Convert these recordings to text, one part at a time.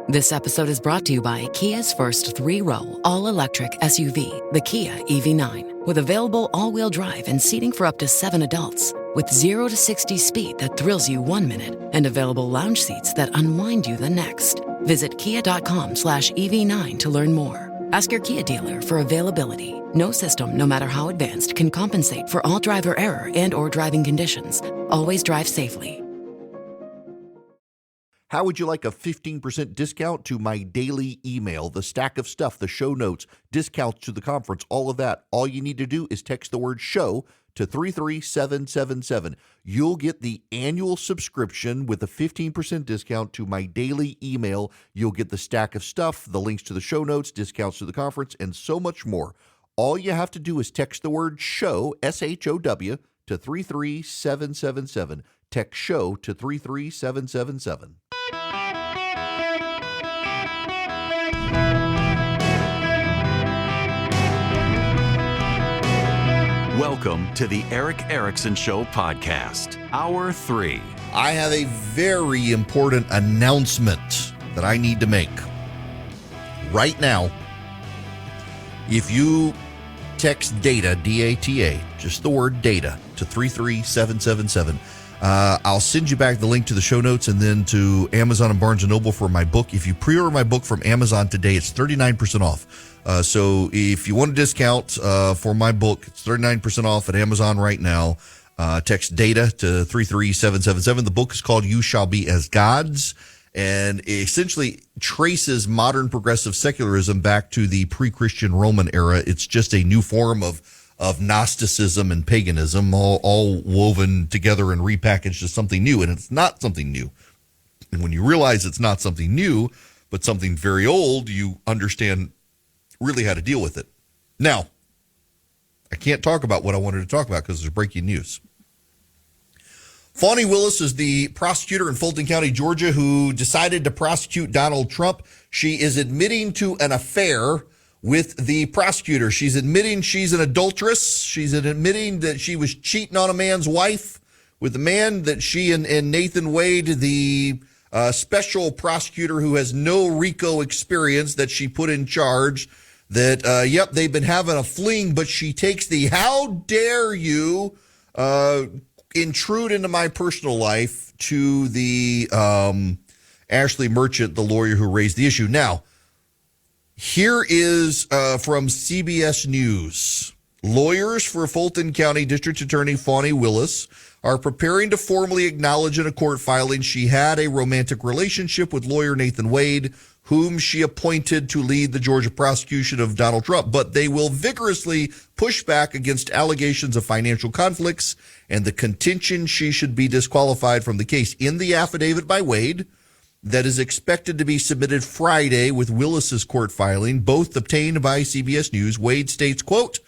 This episode is brought to you by Kia's first three-row, all-electric SUV, the Kia EV9, with available all-wheel drive and seating for up to 7 adults, with 0 to 60 speed that thrills you 1 minute and available lounge seats that unwind you the next. Visit kia.com/EV9 to learn more. Ask your Kia dealer for availability. No system, no matter how advanced, can compensate for all driver error and or driving conditions. Always drive safely. How would you like a 15% discount to my daily email, the stack of stuff, the show notes, discounts to the conference, all of that? All you need to do is text the word show to 33777. You'll get the annual subscription with a 15% discount to my daily email. You'll get the stack of stuff, the links to the show notes, discounts to the conference, and so much more. All you have to do is text the word show, SHOW, to 33777. Text show to 33777. Welcome to the Eric Erickson Show podcast, Hour 3. I have a very important announcement that I need to make. Right now, if you text DATA, D-A-T-A, just the word data, to 33777, I'll send you back the link to the show notes and then to Amazon and Barnes & Noble for my book. If you pre-order my book from Amazon today, it's 39% off. So if you want a discount for my book, it's 39% off at Amazon right now. Text DATA to 33777. The book is called You Shall Be as Gods, and it essentially traces modern progressive secularism back to the pre-Christian Roman era. It's just a new form of Gnosticism and paganism, all woven together and repackaged as something new, and it's not something new. And when you realize it's not something new, but something very old, you understand really how to deal with it. Now, I can't talk about what I wanted to talk about because there's breaking news. Fani Willis is the prosecutor in Fulton County, Georgia, who decided to prosecute Donald Trump. She is admitting to an affair with the prosecutor. She's admitting she's an adulteress. She's admitting that she was cheating on a man's wife with the man that she and Nathan Wade, the special prosecutor who has no RICO experience that she put in charge, that, they've been having a fling, but she takes the how dare you intrude into my personal life to the Ashley Merchant, the lawyer who raised the issue. Now, here is from CBS News. Lawyers for Fulton County District Attorney Fani Willis are preparing to formally acknowledge in a court filing she had a romantic relationship with lawyer Nathan Wade, whom she appointed to lead the Georgia prosecution of Donald Trump. But they will vigorously push back against allegations of financial conflicts and the contention she should be disqualified from the case. In the affidavit by Wade, that is expected to be submitted Friday with Willis's court filing, both obtained by CBS News, Wade states, quote,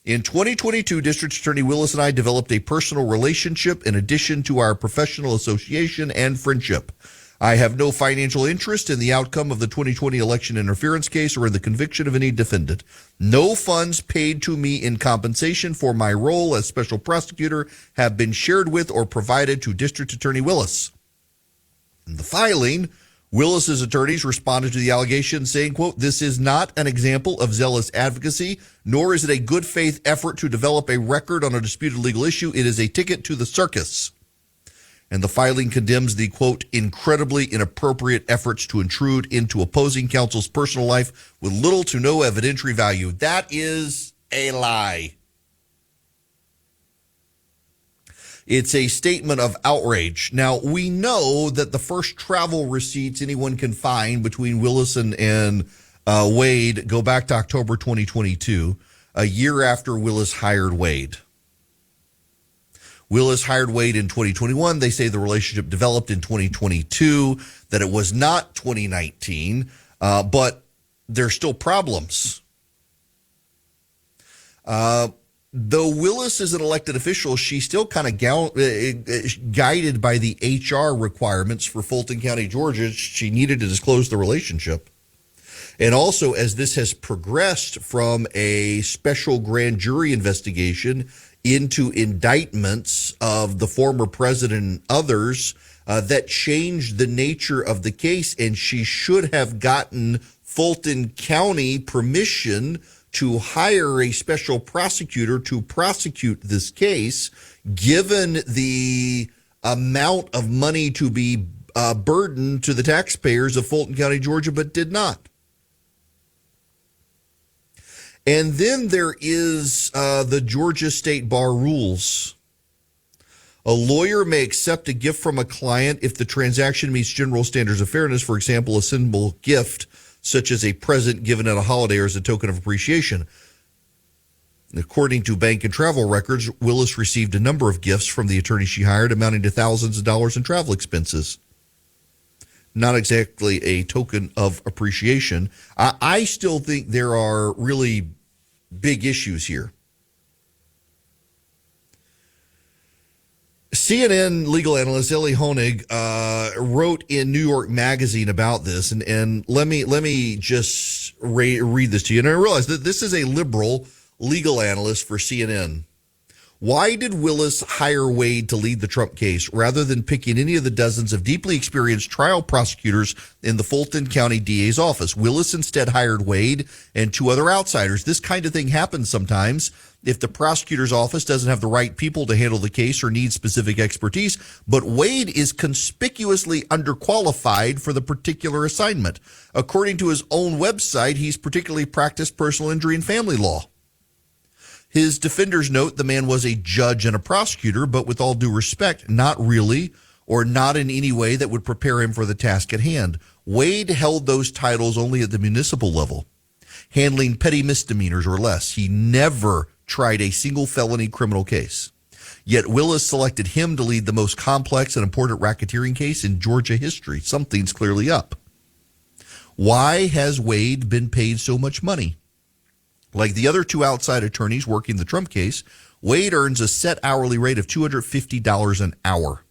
in 2022, District Attorney Willis and I developed a personal relationship in addition to our professional association and friendship. I have no financial interest in the outcome of the 2020 election interference case or in the conviction of any defendant. No funds paid to me in compensation for my role as special prosecutor have been shared with or provided to District Attorney Willis. In the filing, Willis's attorneys responded to the allegation saying, quote, this is not an example of zealous advocacy, nor is it a good faith effort to develop a record on a disputed legal issue. It is a ticket to the circus. And the filing condemns the, quote, incredibly inappropriate efforts to intrude into opposing counsel's personal life with little to no evidentiary value. That is a lie. It's a statement of outrage. Now, we know that the first travel receipts anyone can find between Willis and Wade go back to October 2022, a year after Willis hired Wade. Willis hired Wade in 2021. They say the relationship developed in 2022, that it was not 2019, but there's still problems. Though Willis is an elected official, she's still kind of guided by the HR requirements for Fulton County, Georgia. She needed to disclose the relationship. And also, as this has progressed from a special grand jury investigation into indictments of the former president and others, that changed the nature of the case, and she should have gotten Fulton County permission to hire a special prosecutor to prosecute this case, given the amount of money to be burdened to the taxpayers of Fulton County, Georgia, but did not. And then there is the Georgia State Bar rules. A lawyer may accept a gift from a client if the transaction meets general standards of fairness, for example, a simple gift such as a present given at a holiday or as a token of appreciation. According to bank and travel records, Willis received a number of gifts from the attorney she hired, amounting to thousands of dollars in travel expenses. Not exactly a token of appreciation. I still think there are really big issues here. CNN legal analyst Ellie Honig wrote in New York Magazine about this, and let me just read this to you. And I realize that this is a liberal legal analyst for CNN. Why did Willis hire Wade to lead the Trump case rather than picking any of the dozens of deeply experienced trial prosecutors in the Fulton County DA's office? Willis instead hired Wade and two other outsiders. This kind of thing happens sometimes if the prosecutor's office doesn't have the right people to handle the case or needs specific expertise. But Wade is conspicuously underqualified for the particular assignment. According to his own website, he's particularly practiced personal injury and family law. His defenders note the man was a judge and a prosecutor, but with all due respect, not really, or not in any way that would prepare him for the task at hand. Wade held those titles only at the municipal level, handling petty misdemeanors or less. He never tried a single felony criminal case. Yet Willis selected him to lead the most complex and important racketeering case in Georgia history. Something's clearly up. Why has Wade been paid so much money? Like the other two outside attorneys working the Trump case, Wade earns a set hourly rate of $250 an hour.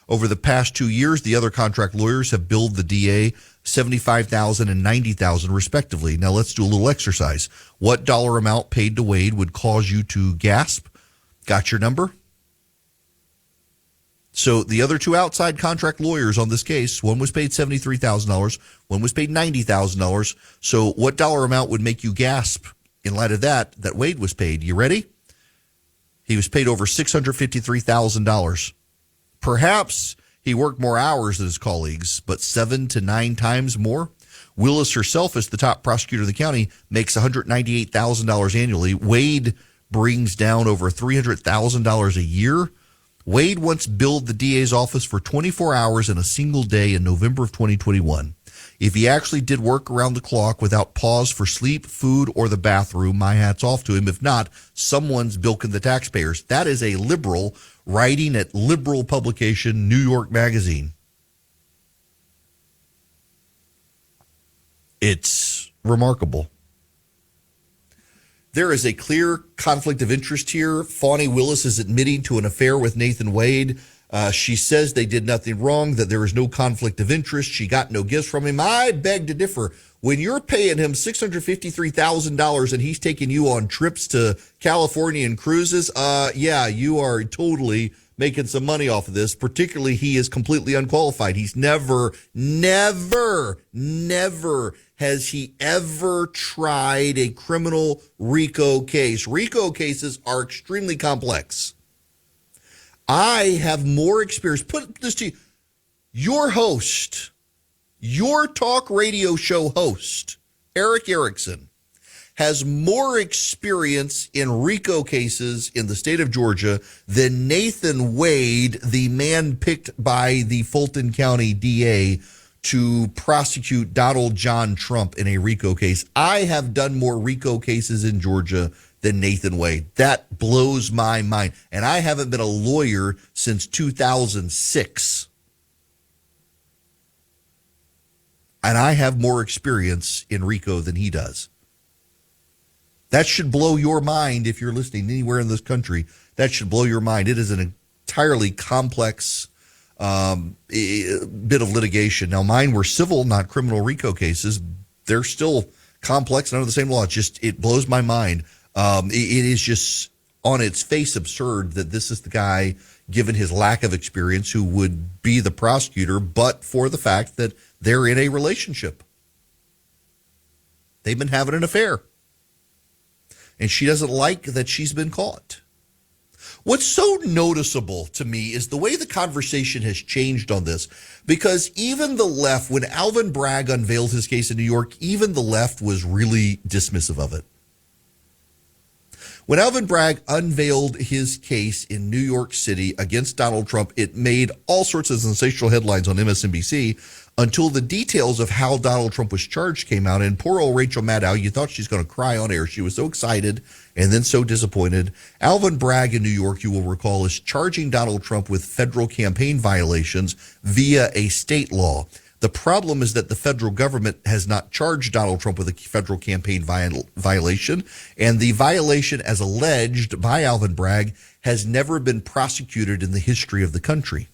Over the past 2 years, the other contract lawyers have billed the DA $75,000 and $90,000 respectively. Now let's do a little exercise. What dollar amount paid to Wade would cause you to gasp? Got your number? So the other two outside contract lawyers on this case, one was paid $73,000, one was paid $90,000. So what dollar amount would make you gasp in light of that Wade was paid? You ready? He was paid over $653,000. Perhaps he worked more hours than his colleagues, but 7 to 9 times more. Willis herself, as the top prosecutor of the county, makes $198,000 annually. Wade brings down over $300,000 a year. Wade once billed the DA's office for 24 hours in a single day in November of 2021. If he actually did work around the clock without pause for sleep, food, or the bathroom, my hat's off to him. If not, someone's bilking the taxpayers. That is a liberal writing at liberal publication New York Magazine. It's remarkable. There is a clear conflict of interest here. Fawny Willis is admitting to an affair with Nathan Wade. She says they did nothing wrong, that there is no conflict of interest. She got no gifts from him. I beg to differ. When you're paying him $653,000 and he's taking you on trips to California and cruises, yeah, you are totally making some money off of this. Particularly, he is completely unqualified. He's never has he ever tried a criminal RICO case. RICO cases are extremely complex. I have more experience. Put this to you. Your host, your talk radio show host, Eric Erickson, has more experience in RICO cases in the state of Georgia than Nathan Wade, the man picked by the Fulton County DA to prosecute Donald John Trump in a RICO case. I have done more RICO cases in Georgia than Nathan Wade. That blows my mind. And I haven't been a lawyer since 2006. And I have more experience in RICO than he does. That should blow your mind if you're listening anywhere in this country. That should blow your mind. It is an entirely complex bit of litigation. Now, mine were civil, not criminal RICO cases. They're still complex and under the same law. It blows my mind. It is just on its face absurd that this is the guy given his lack of experience, who would be the prosecutor, but for the fact that they're in a relationship. They've been having an affair. And she doesn't like that she's been caught. What's so noticeable to me is the way the conversation has changed on this, because even the left, when Alvin Bragg unveiled his case in New York, even the left was really dismissive of it. When Alvin Bragg unveiled his case in New York City against Donald Trump, it made all sorts of sensational headlines on MSNBC until the details of how Donald Trump was charged came out. And poor old Rachel Maddow, you thought she's going to cry on air. She was so excited and then so disappointed. Alvin Bragg in New York, you will recall, is charging Donald Trump with federal campaign violations via a state law. The problem is that the federal government has not charged Donald Trump with a federal campaign violation, and the violation, as alleged by Alvin Bragg, has never been prosecuted in the history of the country.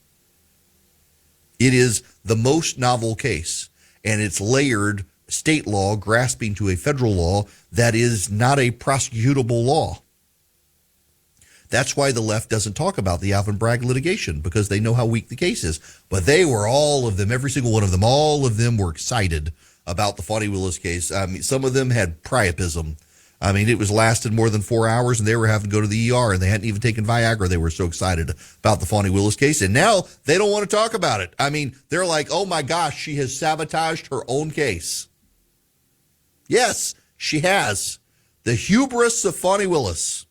It is the most novel case, and it's layered state law grasping to a federal law that is not a prosecutable law. That's why the left doesn't talk about the Alvin Bragg litigation, because they know how weak the case is. But they were, all of them, every single one of them, all of them were excited about the Fani Willis case. I mean, some of them had priapism. I mean, it was lasted more than 4 hours, and they were having to go to the ER, and they hadn't even taken Viagra. They were so excited about the Fani Willis case, and now they don't want to talk about it. I mean, they're like, oh my gosh, she has sabotaged her own case. Yes, she has. The hubris of Fani Willis.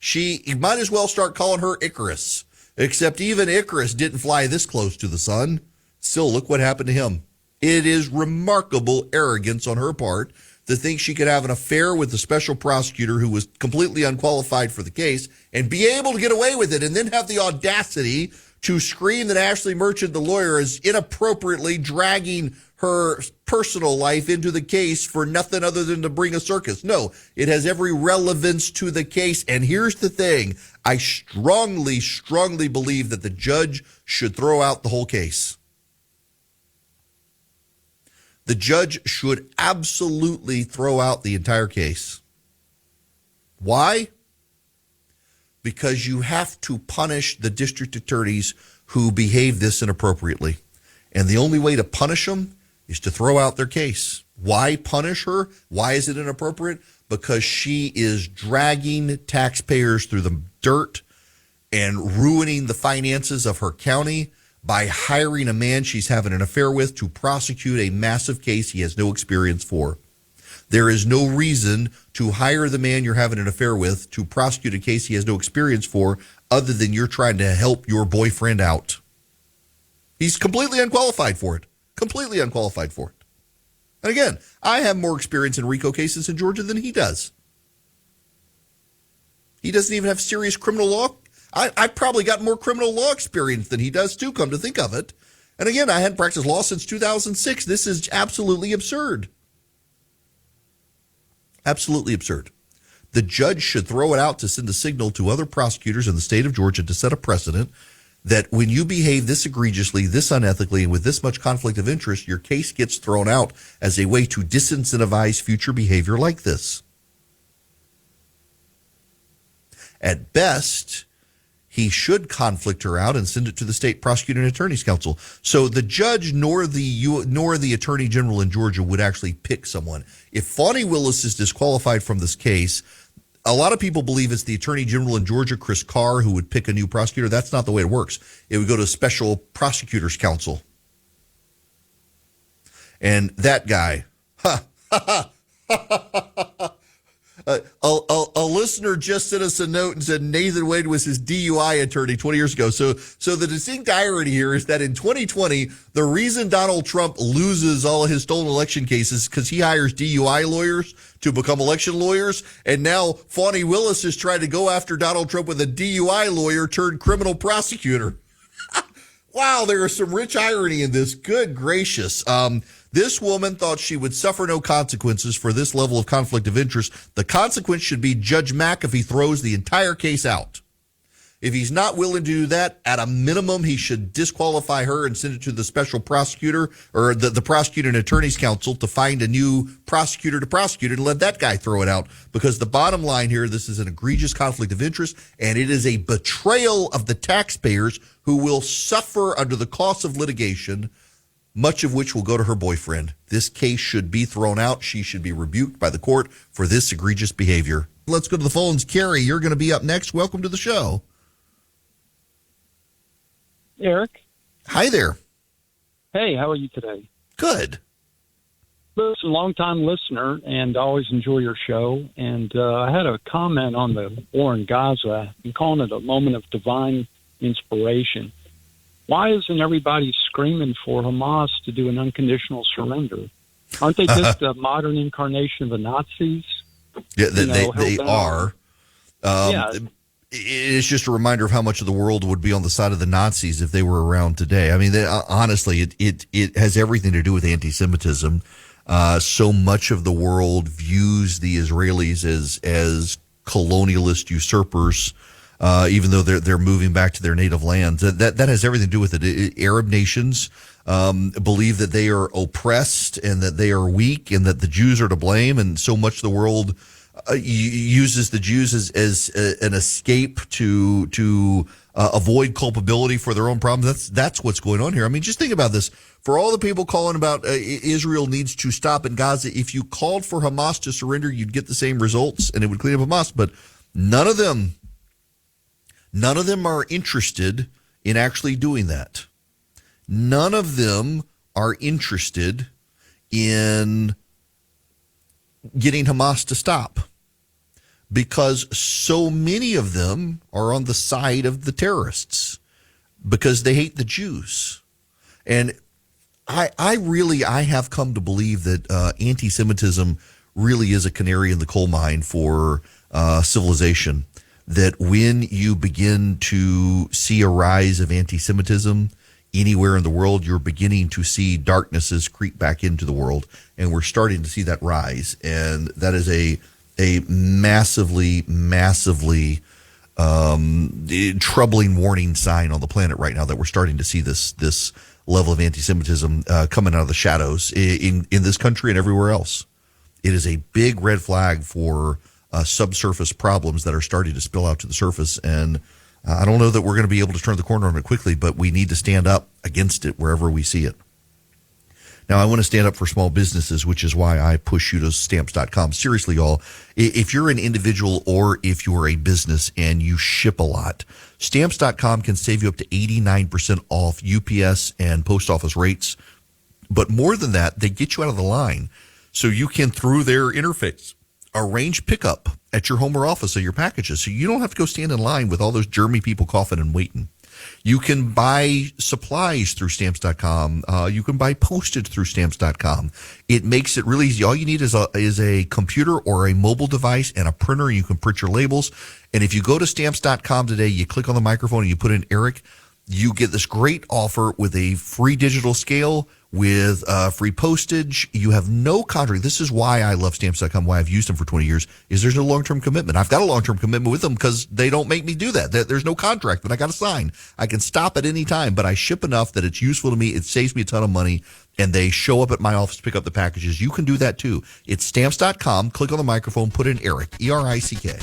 You might as well start calling her Icarus, except even Icarus didn't fly this close to the sun. Still, look what happened to him. It is remarkable arrogance on her part to think she could have an affair with the special prosecutor who was completely unqualified for the case and be able to get away with it, and then have the audacity to scream that Ashley Merchant, the lawyer, is inappropriately dragging her personal life into the case for nothing other than to bring a circus. No, it has every relevance to the case. And here's the thing. I strongly, strongly believe that the judge should throw out the whole case. The judge should absolutely throw out the entire case. Why? Because you have to punish the district attorneys who behave this inappropriately. And the only way to punish them is to throw out their case. Why punish her? Why is it inappropriate? Because she is dragging taxpayers through the dirt and ruining the finances of her county by hiring a man she's having an affair with to prosecute a massive case he has no experience for. There is no reason to hire the man you're having an affair with to prosecute a case he has no experience for, other than you're trying to help your boyfriend out. He's completely unqualified for it. Completely unqualified for it. And again, I have more experience in RICO cases in Georgia than he does. He doesn't even have serious criminal law. I've probably got more criminal law experience than he does too, come to think of it. And again, I hadn't practiced law since 2006. This is absolutely absurd. Absolutely absurd. The judge should throw it out to send a signal to other prosecutors in the state of Georgia to set a precedent that when you behave this egregiously, this unethically, and with this much conflict of interest, your case gets thrown out as a way to disincentivize future behavior like this. At best, he should conflict her out and send it to the state prosecuting attorneys council. So the judge nor the attorney general in Georgia would actually pick someone. If Fani Willis is disqualified from this case, a lot of people believe it's the attorney general in Georgia, Chris Carr, who would pick a new prosecutor. That's not the way it works. It would go to special prosecutors council. And that guy, a listener just sent us a note and said Nathan Wade was his DUI attorney 20 years ago. So the distinct irony here is that in 2020, the reason Donald Trump loses all of his stolen election cases is because he hires DUI lawyers to become election lawyers. And now Fani Willis is trying to go after Donald Trump with a DUI lawyer turned criminal prosecutor. Wow, there is some rich irony in this. Good gracious. This woman thought she would suffer no consequences for this level of conflict of interest. The consequence should be Judge McAfee throws the entire case out. If he's not willing to do that, at a minimum, he should disqualify her and send it to the special prosecutor or the prosecutor and attorney's council to find a new prosecutor to prosecute it and let that guy throw it out. Because the bottom line here, this is an egregious conflict of interest, and it is a betrayal of the taxpayers who will suffer under the cost of litigation, much of which will go to her boyfriend. This case should be thrown out. She should be rebuked by the court for this egregious behavior. Let's go to the phones. Carrie, you're going to be up next. Welcome to the show. Eric. Hi there. Hey, how are you today? Good. Listen, long-time listener, and always enjoy your show. And I had a comment on the war in Gaza. I'm calling it a moment of divine inspiration. Why isn't everybody screaming for Hamas to do an unconditional surrender? Aren't they just a modern incarnation of the Nazis? Yeah, they are. Yeah. It's just a reminder of how much of the world would be on the side of the Nazis if they were around today. I mean, honestly, it has everything to do with anti-Semitism. So much of the world views the Israelis as colonialist usurpers, even though they're moving back to their native lands. That has everything to do with it. Arab nations believe that they are oppressed and that they are weak and that the Jews are to blame, and so much of the world uses the Jews as an escape to avoid culpability for their own problems. That's what's going on here. I mean, just think about this. For all the people calling about Israel needs to stop in Gaza, if you called for Hamas to surrender, you'd get the same results and it would clean up Hamas. But none of them are interested in actually doing that. None of them are interested in getting Hamas to stop, because so many of them are on the side of the terrorists because they hate the Jews. And I have come to believe that anti-Semitism really is a canary in the coal mine for civilization. That when you begin to see a rise of anti-Semitism anywhere in the world, you're beginning to see darknesses creep back into the world, and we're starting to see that rise. And that is a massively troubling warning sign on the planet right now, that we're starting to see this level of anti-Semitism coming out of the shadows in this country and everywhere else. It is a big red flag for subsurface problems that are starting to spill out to the surface, and I don't know that we're going to be able to turn the corner on it quickly, but we need to stand up against it wherever we see it. Now, I want to stand up for small businesses, which is why I push you to Stamps.com. Seriously, y'all, if you're an individual or if you're a business and you ship a lot, Stamps.com can save you up to 89% off UPS and post office rates. But more than that, they get you out of the line so you can, through their interface, arrange pickup at your home or office of your packages, so you don't have to go stand in line with all those germy people coughing and waiting. You can buy supplies through Stamps.com. You can buy postage through Stamps.com. It makes it really easy. All you need is a computer or a mobile device and a printer. You can print your labels. And if you go to Stamps.com today, you click on the microphone and you put in Eric, you get this great offer with a free digital scale, with free postage. You have no contract. This is why I love Stamps.com, why I've used them for 20 years, is there's no long-term commitment. I've got a long-term commitment with them because they don't make me do that. There's no contract that I got to sign. I can stop at any time, but I ship enough that it's useful to me. It saves me a ton of money, and they show up at my office to pick up the packages. You can do that too. It's Stamps.com. Click on the microphone, put in Eric, E-R-I-C-K.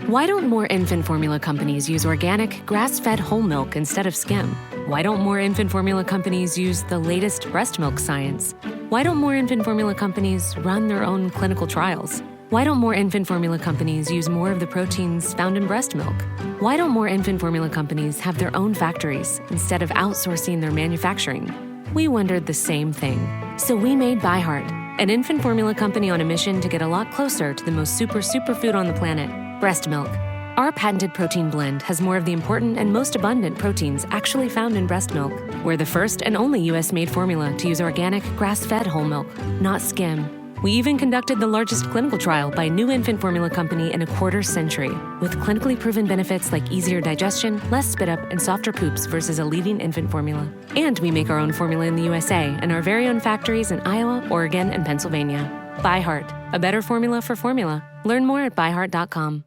Why don't more infant formula companies use organic, grass-fed whole milk instead of skim? Why don't more infant formula companies use the latest breast milk science? Why don't more infant formula companies run their own clinical trials? Why don't more infant formula companies use more of the proteins found in breast milk? Why don't more infant formula companies have their own factories instead of outsourcing their manufacturing? We wondered the same thing. So we made ByHeart, an infant formula company on a mission to get a lot closer to the most superfood on the planet, breast milk. Our patented protein blend has more of the important and most abundant proteins actually found in breast milk. We're the first and only U.S.-made formula to use organic, grass-fed whole milk, not skim. We even conducted the largest clinical trial by a new infant formula company in a quarter century, with clinically proven benefits like easier digestion, less spit up, and softer poops versus a leading infant formula. And we make our own formula in the USA and our very own factories in Iowa, Oregon, and Pennsylvania. ByHeart, a better formula for formula. Learn more at byheart.com.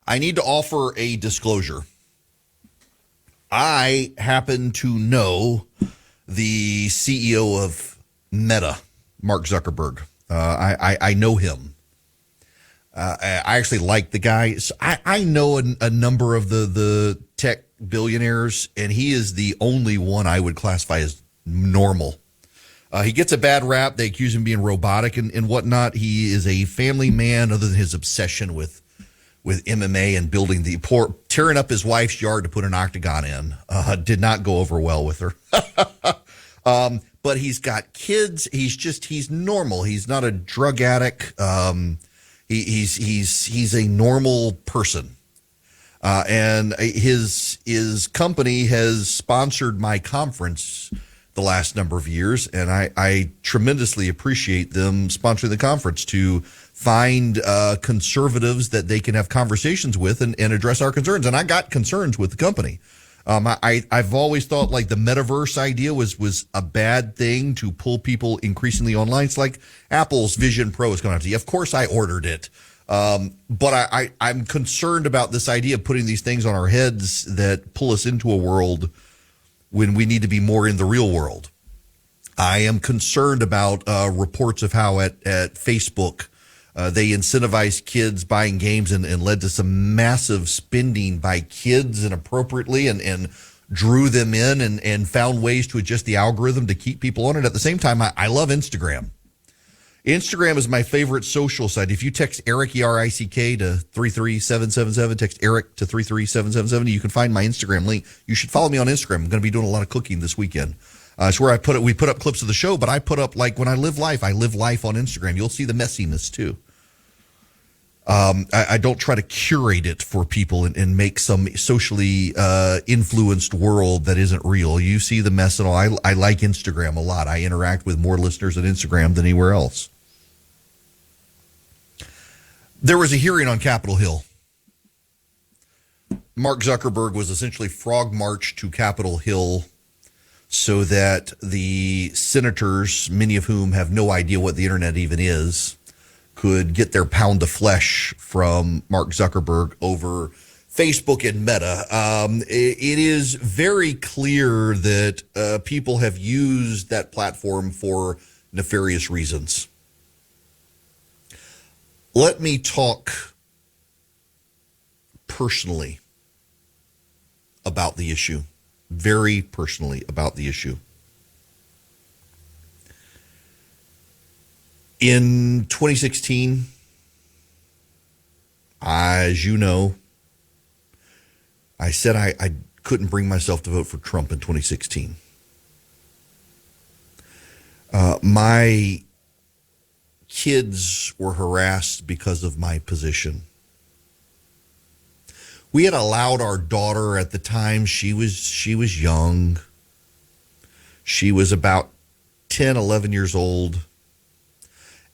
I need to offer a disclosure. I happen to know the CEO of Meta, Mark Zuckerberg. I know him. I actually like the guy. So I know a number of the tech billionaires, and he is the only one I would classify as normal. He gets a bad rap. They accuse him of being robotic and whatnot. He is a family man, other than his obsession with MMA and building tearing up his wife's yard to put an octagon in. Did not go over well with her. But he's got kids. He's normal. He's not a drug addict. He's a normal person. And his company has sponsored my conference the last number of years, and I tremendously appreciate them sponsoring the conference to find conservatives that they can have conversations with and address our concerns. And I got concerns with the company. I've always thought like the metaverse idea was a bad thing to pull people increasingly online. It's like Apple's Vision Pro is going to have to. Of course, I ordered it. But I'm concerned about this idea of putting these things on our heads that pull us into a world when we need to be more in the real world. I am concerned about reports of how at Facebook they incentivized kids buying games and led to some massive spending by kids inappropriately and drew them in and found ways to adjust the algorithm to keep people on it. At the same time, I love Instagram. Instagram is my favorite social site. If you text Eric, E-R-I-C-K, to 33777, text Eric to 33777, you can find my Instagram link. You should follow me on Instagram. I'm going to be doing a lot of cooking this weekend. It's where we put up clips of the show, but I put up, like, when I live life on Instagram. You'll see the messiness, too. I don't try to curate it for people and make some socially influenced world that isn't real. You see the mess and all. I like Instagram a lot. I interact with more listeners on Instagram than anywhere else. There was a hearing on Capitol Hill. Mark Zuckerberg was essentially frog marched to Capitol Hill so that the senators, many of whom have no idea what the internet even is, could get their pound of flesh from Mark Zuckerberg over Facebook and Meta. It is very clear that people have used that platform for nefarious reasons. Let me talk personally about the issue, very personally about the issue. In 2016, as you know, I said I couldn't bring myself to vote for Trump in 2016. My kids were harassed because of my position. We had allowed our daughter at the time, she was young. She was about 10, 11 years old.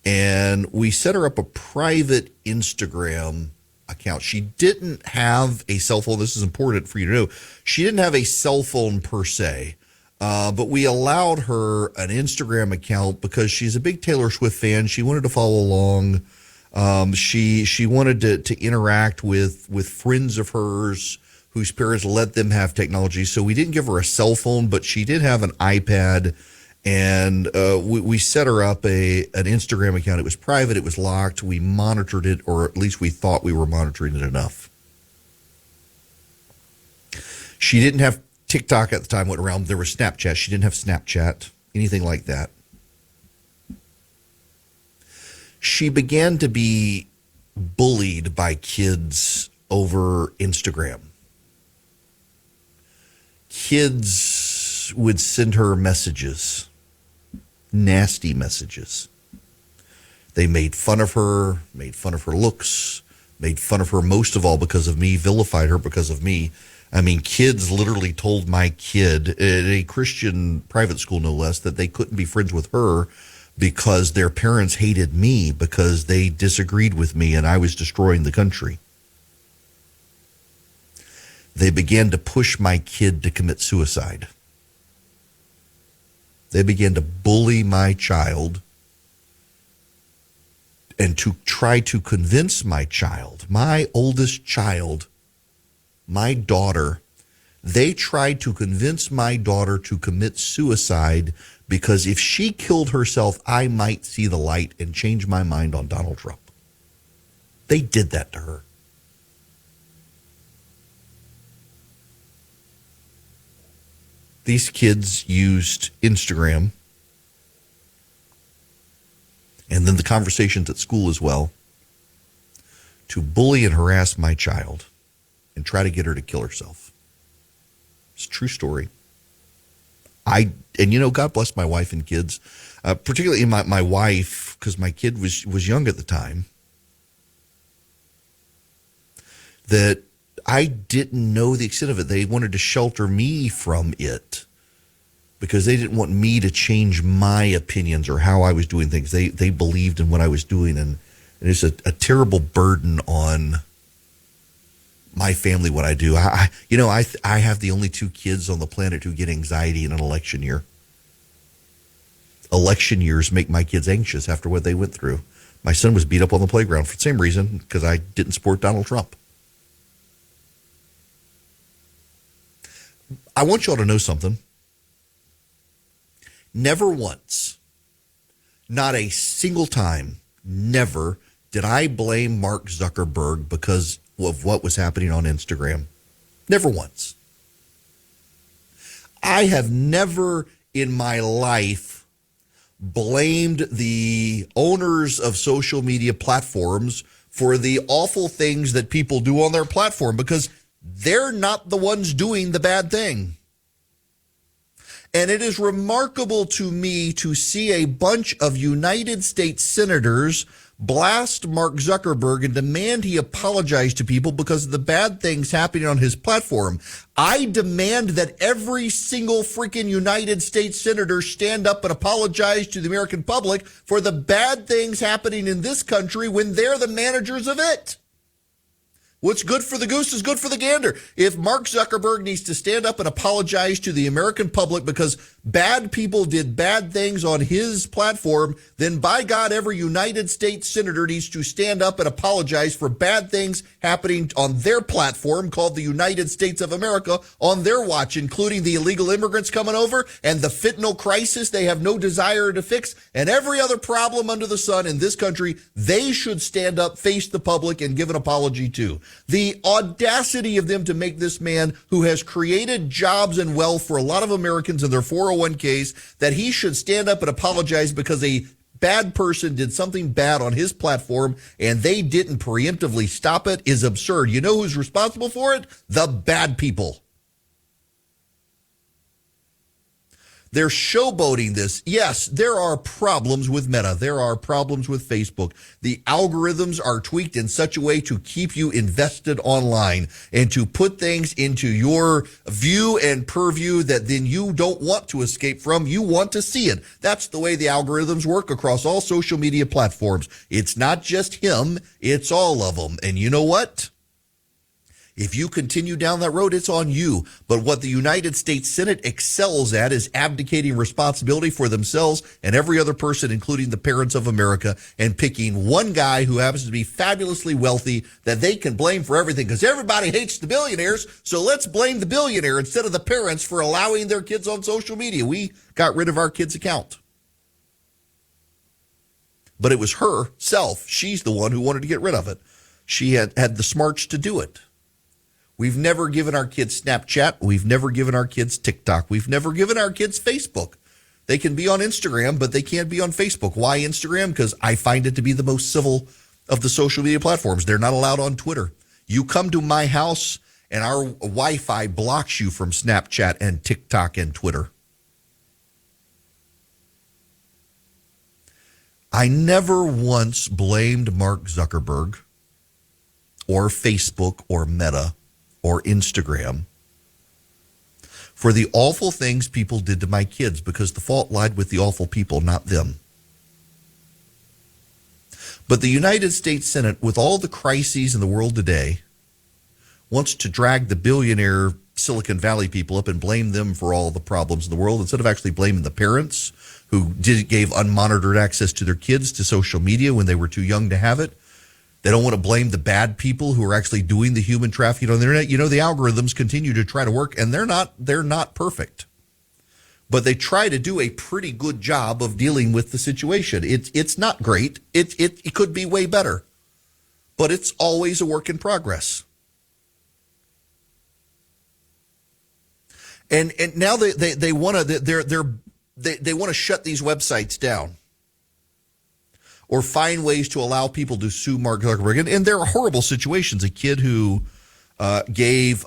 And we set her up a private Instagram account. She didn't have a cell phone. This is important for you to know. She didn't have a cell phone per se, but we allowed her an Instagram account because she's a big Taylor Swift fan. She wanted to follow along. She wanted to interact with friends of hers whose parents let them have technology. So we didn't give her a cell phone, but she did have an iPad. And we set her up an Instagram account. It was private. It was locked. We monitored it, or at least we thought we were monitoring it enough. She didn't have TikTok at the time. Went around. There was Snapchat. She didn't have Snapchat, anything like that. She began to be bullied by kids over Instagram. Kids would send her messages. Nasty messages. They made fun of her looks, made fun of her most of all because of me, vilified her because of me. I mean, kids literally told my kid at a Christian private school, no less, that they couldn't be friends with her because their parents hated me because they disagreed with me and I was destroying the country. They began to push my kid to commit suicide. They began to bully my child and to try to convince my child, my oldest child, my daughter, They tried to convince my daughter to commit suicide because if she killed herself, I might see the light and change my mind on Donald Trump. They did that to her. These kids used Instagram and then the conversations at school as well to bully and harass my child and try to get her to kill herself. It's a true story. God bless my wife and kids, particularly my wife, because my kid was young at the time, that I didn't know the extent of it. They wanted to shelter me from it because they didn't want me to change my opinions or how I was doing things. They believed in what I was doing, and it's a terrible burden on my family what I do. I have the only 2 kids on the planet who get anxiety in an election year. Election years make my kids anxious after what they went through. My son was beat up on the playground for the same reason, because I didn't support Donald Trump. I want you all to know something. Never once, not a single time, never did I blame Mark Zuckerberg because of what was happening on Instagram. Never once. I have never in my life blamed the owners of social media platforms for the awful things that people do on their platform, because they're not the ones doing the bad thing. And it is remarkable to me to see a bunch of United States senators blast Mark Zuckerberg and demand he apologize to people because of the bad things happening on his platform. I demand that every single freaking United States senator stand up and apologize to the American public for the bad things happening in this country when they're the managers of it. What's good for the goose is good for the gander. If Mark Zuckerberg needs to stand up and apologize to the American public because bad people did bad things on his platform, then by God, every United States senator needs to stand up and apologize for bad things happening on their platform called the United States of America on their watch, including the illegal immigrants coming over and the fentanyl crisis they have no desire to fix, and every other problem under the sun in this country. They should stand up, face the public, and give an apology to. The audacity of them to make this man who has created jobs and wealth for a lot of Americans in their 401ks, that he should stand up and apologize because a bad person did something bad on his platform and they didn't preemptively stop it, is absurd. You know who's responsible for it? The bad people. They're showboating this. Yes, there are problems with Meta. There are problems with Facebook. The algorithms are tweaked in such a way to keep you invested online and to put things into your view and purview that then you don't want to escape from. You want to see it. That's the way the algorithms work across all social media platforms. It's not just him. It's all of them. And you know what? If you continue down that road, it's on you. But what the United States Senate excels at is abdicating responsibility for themselves and every other person, including the parents of America, and picking one guy who happens to be fabulously wealthy that they can blame for everything, because everybody hates the billionaires. So let's blame the billionaire instead of the parents for allowing their kids on social media. We got rid of our kids' account. But it was herself. She's the one who wanted to get rid of it. She had the smarts to do it. We've never given our kids Snapchat. We've never given our kids TikTok. We've never given our kids Facebook. They can be on Instagram, but they can't be on Facebook. Why Instagram? Because I find it to be the most civil of the social media platforms. They're not allowed on Twitter. You come to my house and our Wi-Fi blocks you from Snapchat and TikTok and Twitter. I never once blamed Mark Zuckerberg or Facebook or Meta or Instagram for the awful things people did to my kids, because the fault lied with the awful people, not them. But the United States Senate, with all the crises in the world today, wants to drag the billionaire Silicon Valley people up and blame them for all the problems in the world, instead of actually blaming the parents who gave unmonitored access to their kids to social media when they were too young to have it. They don't want to blame the bad people who are actually doing the human trafficking on the internet. The algorithms continue to try to work, and they're not perfect. But they try to do a pretty good job of dealing with the situation. It's not great. It could be way better. But it's always a work in progress. And now they want to shut these websites down, or find ways to allow people to sue Mark Zuckerberg. And there are horrible situations. A kid who gave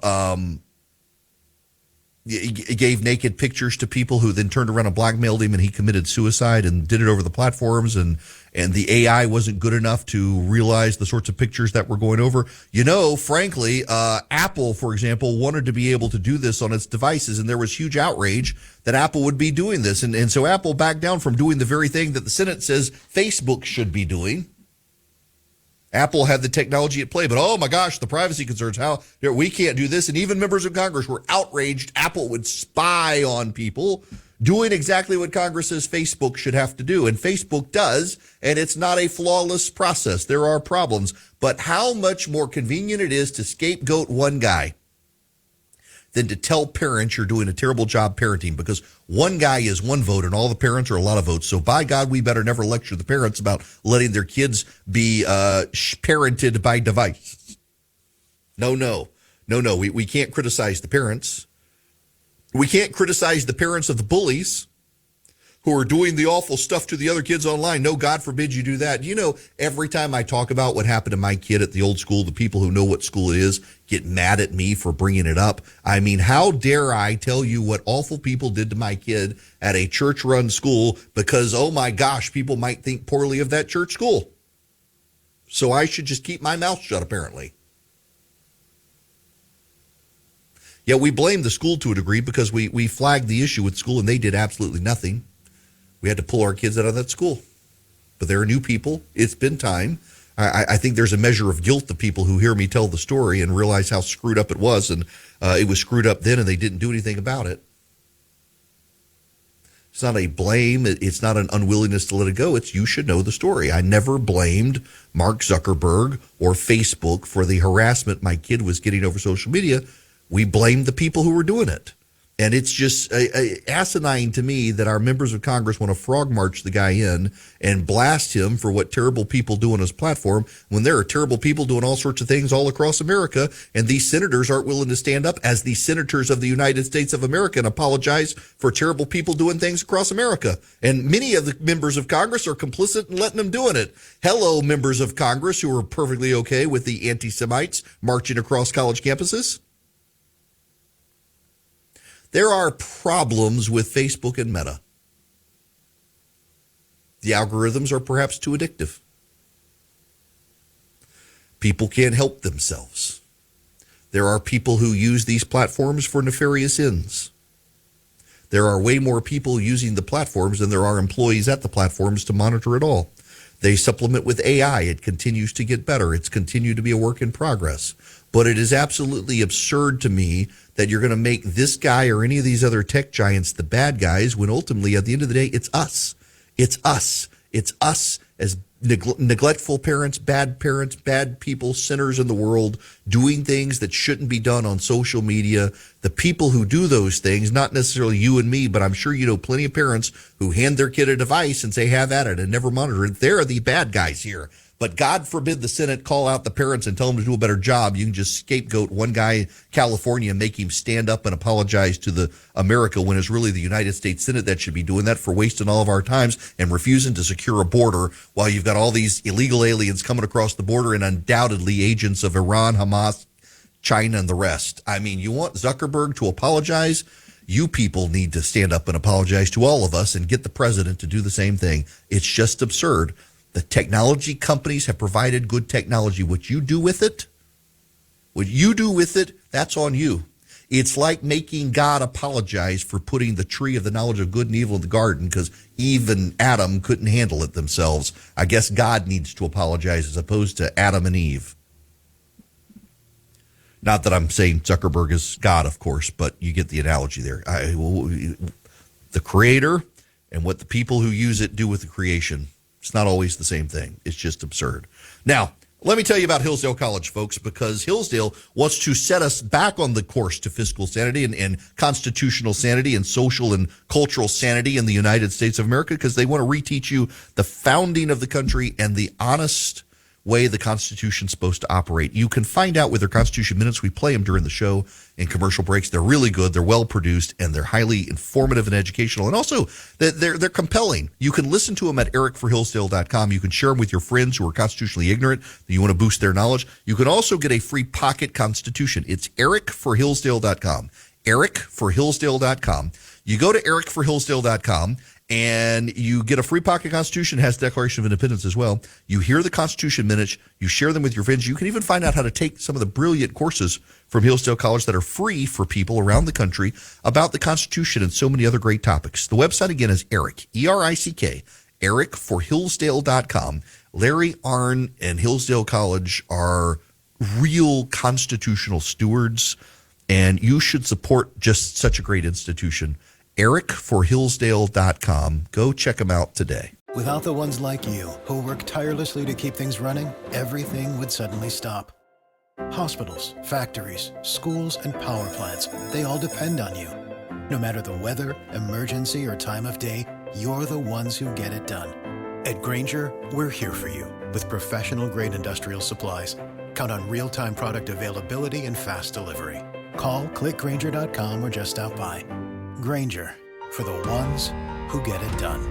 naked pictures to people who then turned around and blackmailed him, and he committed suicide and did it over the platforms. And the AI wasn't good enough to realize the sorts of pictures that were going over. Frankly, Apple, for example, wanted to be able to do this on its devices, and there was huge outrage that Apple would be doing this. And so Apple backed down from doing the very thing that the Senate says Facebook should be doing. Apple had the technology at play, but oh my gosh, the privacy concerns, we can't do this. And even members of Congress were outraged Apple would spy on people, doing exactly what Congress says Facebook should have to do. And Facebook does, and it's not a flawless process. There are problems. But how much more convenient it is to scapegoat one guy than to tell parents you're doing a terrible job parenting, because one guy is one vote and all the parents are a lot of votes. So by God, we better never lecture the parents about letting their kids be parented by device. No. We can't criticize the parents. We can't criticize the parents of the bullies who are doing the awful stuff to the other kids online. No, God forbid you do that. Every time I talk about what happened to my kid at the old school, the people who know what school it is get mad at me for bringing it up. I mean, how dare I tell you what awful people did to my kid at a church-run school because, oh my gosh, people might think poorly of that church school. So I should just keep my mouth shut, apparently. Yeah, we blame the school to a degree because we flagged the issue with school and they did absolutely nothing. We had to pull our kids out of that school. But there are new people. It's been time. I think there's a measure of guilt to people who hear me tell the story and realize how screwed up it was. And it was screwed up then and they didn't do anything about it. It's not a blame. It's not an unwillingness to let it go. It's you should know the story. I never blamed Mark Zuckerberg or Facebook for the harassment my kid was getting over social media. We blamed the people who were doing it. And it's just asinine to me that our members of Congress want to frog march the guy in and blast him for what terrible people do on his platform when there are terrible people doing all sorts of things all across America. And these senators aren't willing to stand up as the senators of the United States of America and apologize for terrible people doing things across America. And many of the members of Congress are complicit in letting them doing it. Hello, members of Congress who are perfectly okay with the anti-Semites marching across college campuses. There are problems with Facebook and Meta. The algorithms are perhaps too addictive. People can't help themselves. There are people who use these platforms for nefarious ends. There are way more people using the platforms than there are employees at the platforms to monitor it all. They supplement with AI. It continues to get better. It's continued to be a work in progress. But it is absolutely absurd to me that you're going to make this guy or any of these other tech giants the bad guys when ultimately at the end of the day, it's us. It's us. It's us as neglectful parents, bad people, sinners in the world, doing things that shouldn't be done on social media. The people who do those things, not necessarily you and me, but I'm sure you know plenty of parents who hand their kid a device and say, have at it and never monitor it. They're the bad guys here. But God forbid the Senate call out the parents and tell them to do a better job. You can just scapegoat one guy in California and make him stand up and apologize to the America when it's really the United States Senate that should be doing that for wasting all of our times and refusing to secure a border while you've got all these illegal aliens coming across the border and undoubtedly agents of Iran, Hamas, China, and the rest. I mean, you want Zuckerberg to apologize? You people need to stand up and apologize to all of us and get the president to do the same thing. It's just absurd. The technology companies have provided good technology. What you do with it, that's on you. It's like making God apologize for putting the tree of the knowledge of good and evil in the garden because Eve and Adam couldn't handle it themselves. I guess God needs to apologize as opposed to Adam and Eve. Not that I'm saying Zuckerberg is God, of course, but you get the analogy there. The creator and what the people who use it do with the creation. It's not always the same thing. It's just absurd. Now, Let me tell you about Hillsdale College, folks, because Hillsdale wants to set us back on the course to fiscal sanity and constitutional sanity and social and cultural sanity in the United States of America, because they want to reteach you the founding of the country and the honest way the Constitution's supposed to operate. You can find out with their Constitution Minutes. We play them during the show in commercial breaks. They're really good. They're well produced, and they're highly informative and educational. And also, they're compelling. You can listen to them at ericforhillsdale.com. You can share them with your friends who are constitutionally ignorant, that you want to boost their knowledge. You can also get a free pocket Constitution. It's ericforhillsdale.com. ericforhillsdale.com. You go to ericforhillsdale.com, and you get a free pocket Constitution. It has Declaration of Independence as well. You hear the Constitution Minutes. You share them with your friends. You can even find out how to take some of the brilliant courses from Hillsdale College that are free for people around the country about the Constitution and so many other great topics. The website, again, is Eric, E-R-I-C-K, ericforhillsdale.com. Larry Arnn and Hillsdale College are real constitutional stewards, and you should support just such a great institution. ericforhillsdale.com. Go check them out today. Without the ones like you, who work tirelessly to keep things running, everything would suddenly stop. Hospitals, factories, schools, and power plants, they all depend on you. No matter the weather, emergency, or time of day, you're the ones who get it done. At Grainger, we're here for you with professional-grade industrial supplies. Count on real-time product availability and fast delivery. Call, clickgrainger.com, or just stop by. Grainger, for the ones who get it done.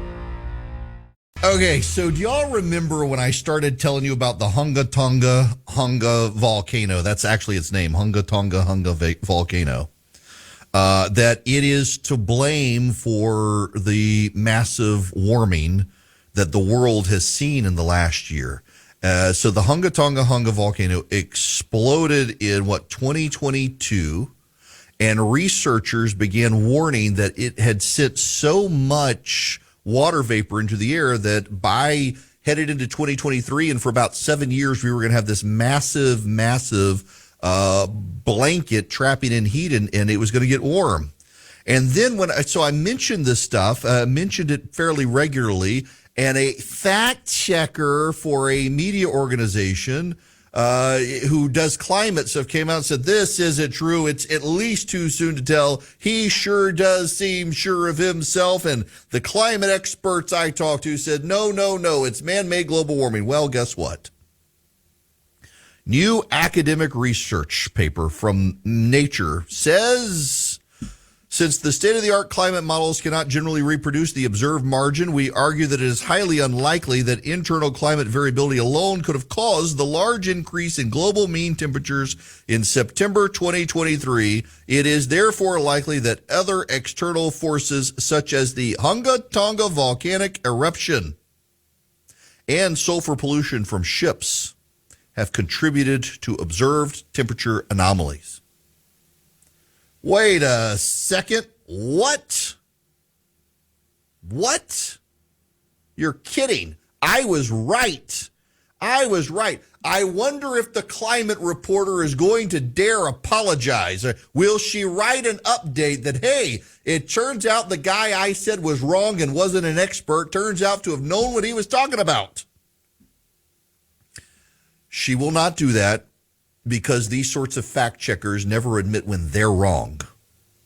Okay, so do y'all remember when I started telling you about the Hunga Tonga Hunga volcano? That's actually its name, Hunga Tonga Hunga volcano. That it is to blame for the massive warming that the world has seen in the last year. So the Hunga Tonga Hunga volcano exploded in 2022. And researchers began warning that it had sent so much water vapor into the air that by headed into 2023 and for about 7 years, we were going to have this massive blanket trapping in heat, and it was going to get warm. And then I mentioned this stuff, mentioned it fairly regularly, and a fact checker for a media organization who does climate stuff came out and said, this isn't true. It's at least too soon to tell. He sure does seem sure of himself. And the climate experts I talked to said, no, it's man-made global warming. Well, guess what? New academic research paper from Nature says, since the state-of-the-art climate models cannot generally reproduce the observed margin, we argue that it is highly unlikely that internal climate variability alone could have caused the large increase in global mean temperatures in September 2023. It is therefore likely that other external forces such as the Hunga Tonga volcanic eruption and sulfur pollution from ships have contributed to observed temperature anomalies. Wait a second. What? You're kidding. I was right. I wonder if the climate reporter is going to dare apologize. Will she write an update that, hey, it turns out the guy I said was wrong and wasn't an expert turns out to have known what he was talking about? She will not do that, because these sorts of fact checkers never admit when they're wrong.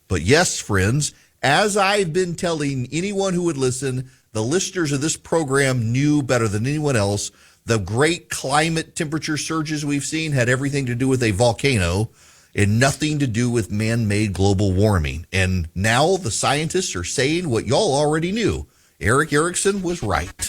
But yes, friends, as I've been telling anyone who would listen, the listeners of this program knew better than anyone else. The great climate temperature surges we've seen had everything to do with a volcano and nothing to do with man-made global warming. And now the scientists are saying what y'all already knew. Eric Erickson was right.